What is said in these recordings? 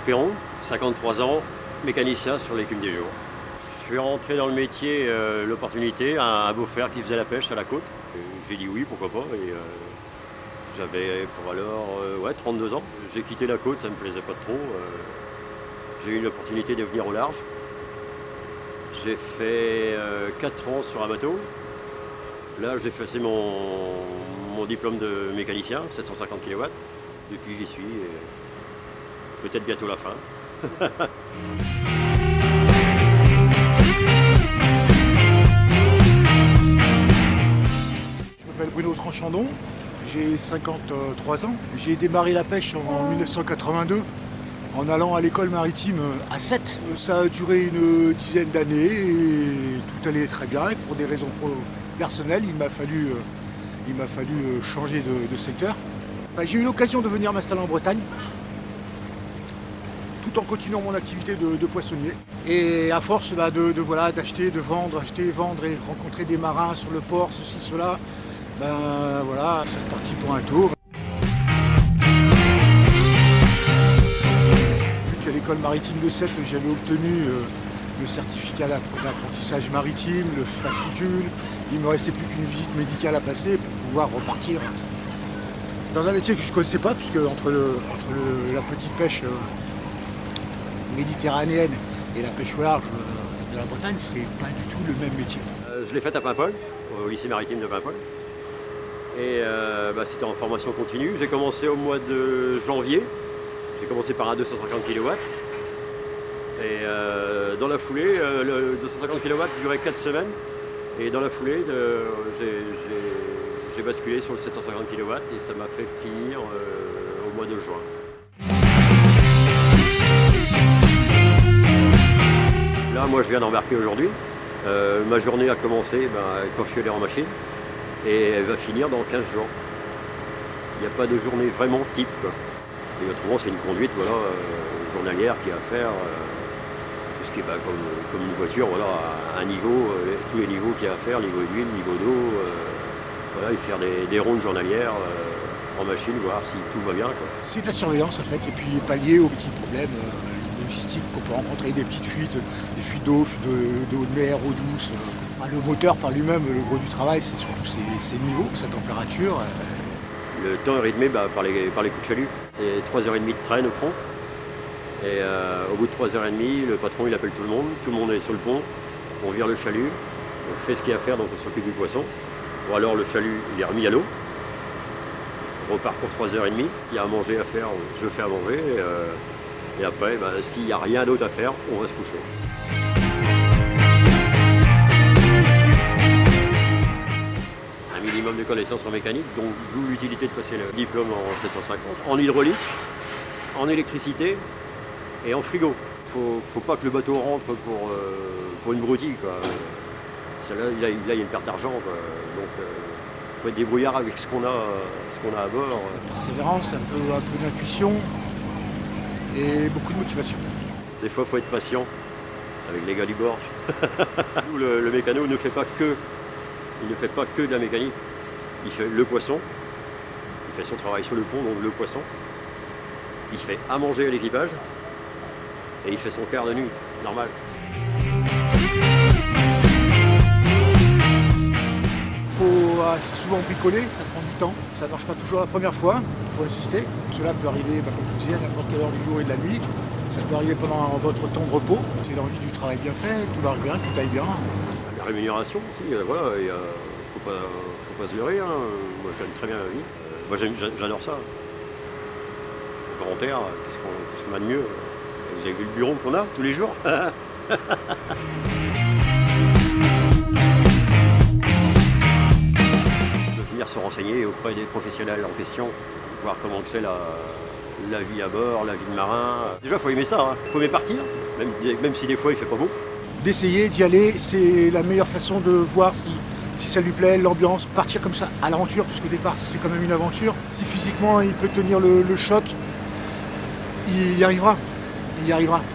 Jacques Perron, 53 ans, mécanicien sur l'écume des jours. Je suis rentré dans le métier, l'opportunité, un beau-frère qui faisait la pêche à la côte. J'ai dit oui, pourquoi pas. Et, j'avais pour alors 32 ans. J'ai quitté la côte, ça ne me plaisait pas trop. J'ai eu l'opportunité de venir au large. J'ai fait 4 ans sur un bateau. Là, j'ai passé mon diplôme de mécanicien, 750 kW. Depuis, j'y suis. Peut-être bientôt la fin. Je m'appelle Bruno Tranchandon, j'ai 53 ans. J'ai démarré la pêche en 1982 en allant à l'école maritime à 7. Ça a duré une dizaine d'années et tout allait très bien. Et pour des raisons personnelles, il m'a fallu changer de secteur. J'ai eu l'occasion de venir m'installer en Bretagne, tout en continuant mon activité de poissonnier. Et à force d'acheter, de vendre, acheter, vendre et rencontrer des marins sur le port, ceci, cela, c'est reparti pour un tour. Vu qu'à l'école maritime de Sète, j'avais obtenu le certificat d'apprentissage maritime, le fascicule, il ne me restait plus qu'une visite médicale à passer pour pouvoir repartir dans un métier que je ne connaissais pas, puisque entre la petite pêche méditerranéenne et la pêche au large de la Bretagne, c'est pas du tout le même métier. Je l'ai faite à Paimpol, au lycée maritime de Paimpol. Et c'était en formation continue. J'ai commencé au mois de janvier. J'ai commencé par un 250 kW. Et dans la foulée, le 250 kW durait 4 semaines. Et dans la foulée, j'ai basculé sur le 750 kW et ça m'a fait finir au mois de juin. Là, moi, je viens d'embarquer aujourd'hui. Ma journée a commencé quand je suis allé en machine et elle va finir dans 15 jours. Il n'y a pas de journée vraiment type, quoi. Et autrement, c'est une conduite journalière qui a à faire tout ce qui est comme une voiture, à un niveau, tous les niveaux qu'il y a à faire, niveau d'huile, niveau d'eau. Et faire des rondes journalières en machine, voir si tout va bien, quoi. C'est de la surveillance en fait, et puis pallier aux petits problèmes logistiques qu'on peut rencontrer, des petites fuites, des fuites d'eau de mer, eau douce. Le moteur par lui-même, le gros du travail, c'est surtout ses niveaux, sa température. Le temps est rythmé par les coups de chalut. C'est 3h30 de traîne au fond. Et au bout de 3h30, le patron il appelle tout le monde est sur le pont, on vire le chalut, on fait ce qu'il y a à faire, donc on s'occupe du poisson. Ou alors le chalut il est remis à l'eau, on repart pour 3h30. S'il y a à manger à faire, je fais à manger. Et après, s'il n'y a rien d'autre à faire, on va se coucher. Un minimum de connaissances en mécanique, donc d'où l'utilité de passer le diplôme en 750. En hydraulique, en électricité et en frigo. Faut pas que le bateau rentre pour une broutille, quoi. Là, il y a une perte d'argent, quoi. Donc il faut être débrouillard avec ce qu'on a à bord. Persévérance, un peu d'intuition et beaucoup de motivation. Des fois, il faut être patient avec les gars du bord. Le mécano ne fait pas que de la mécanique. Il fait le poisson, il fait son travail sur le pont, donc le poisson. Il fait à manger à l'équipage et il fait son quart de nuit, normal. C'est souvent bricolé, ça prend du temps, ça ne marche pas toujours la première fois, il faut insister. Cela peut arriver, comme je vous disais, à n'importe quelle heure du jour et de la nuit. Ça peut arriver pendant votre temps de repos, c'est l'envie du travail bien fait, tout marche bien, tout aille bien. La rémunération aussi, faut pas se leurrer, hein. Moi je gagne très bien la vie. Moi j'adore ça. Volontaire, qu'est-ce qu'on a de mieux? Vous avez vu le bureau qu'on a tous les jours? Se renseigner auprès des professionnels en question, voir comment c'est la vie à bord, la vie de marin. Déjà, il faut aimer ça, hein. Il faut aimer partir, même si des fois il fait pas beau. D'essayer, d'y aller, c'est la meilleure façon de voir si ça lui plaît, l'ambiance, partir comme ça à l'aventure, parce qu'au départ c'est quand même une aventure. Si physiquement il peut tenir le choc, il y arrivera.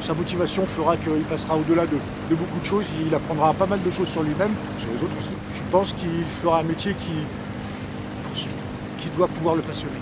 Sa motivation fera qu'il passera au-delà de beaucoup de choses, il apprendra pas mal de choses sur lui-même, sur les autres aussi. Je pense qu'il fera un métier qui doit pouvoir le passionner.